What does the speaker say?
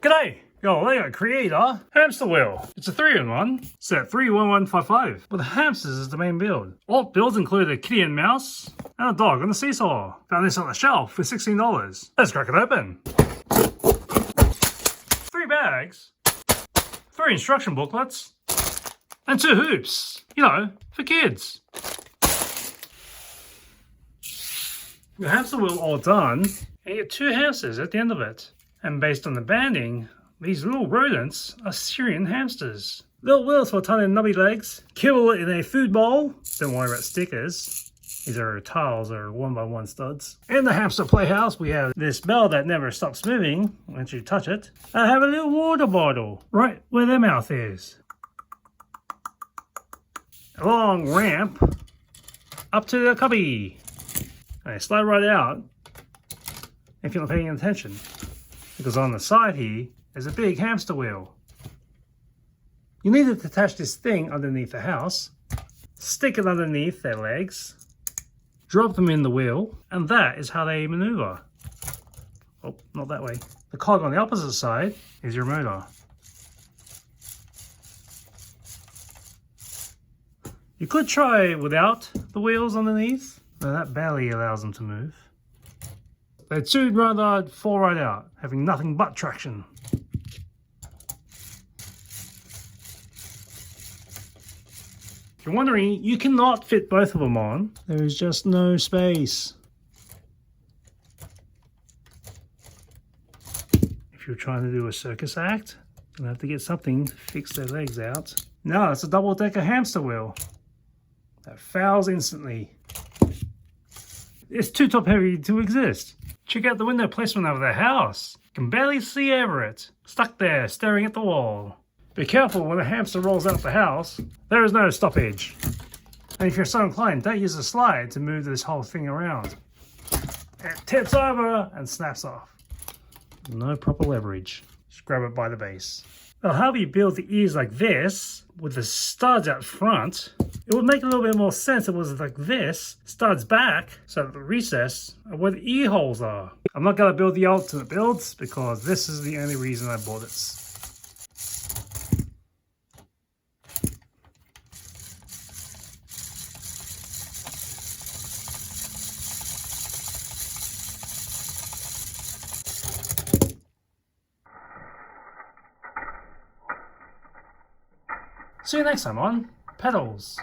G'day! Yo, Lego creator, Hamster Wheel. It's a 3-in-1, set 31155, with hamsters as the main build. Alt builds include a kitty and mouse, and a dog on a seesaw. Found this on the shelf for $16. Let's crack it open. 3 bags, 3 instruction booklets, and 2 hoops, you know, for kids. The hamster wheel all done, and you get 2 hamsters at the end of it. And based on the banding, these little rodents are Syrian hamsters. Little wheels for tiny nubby legs, kibble in a food bowl. Don't worry about stickers. These are tiles or 1x1 studs. In the hamster playhouse, we have this bell that never stops moving once you touch it. I have a little water bottle right where their mouth is. A long ramp up to the cubby. And they slide right out if you're not paying attention. Because on the side here is a big hamster wheel. You need to attach this thing underneath the house, stick it underneath their legs, drop them in the wheel, and that is how they maneuver. Oh, not that way. The cog on the opposite side is your motor. You could try without the wheels underneath, but that barely allows them to move. They'd soon rather fall right out, having nothing but traction. If you're wondering, you cannot fit both of them on. There is just no space. If you're trying to do a circus act, you'll have to get something to fix their legs out. No, it's a double-decker hamster wheel that fouls instantly. It's too top-heavy to exist. Check out the window placement of their house. You can barely see over it. Stuck there, staring at the wall. Be careful when a hamster rolls out the house. There is no stoppage. And if you're so inclined, don't use a slide to move this whole thing around. It tips over and snaps off. No proper leverage. Just grab it by the base. Well, however you build the ears like this, with the studs out front, it would make a little bit more sense if it was like this, studs back, so that the recess are where the ear holes are. I'm not going to build the alternate builds, because this is the only reason I bought this. See you next time on Pedals.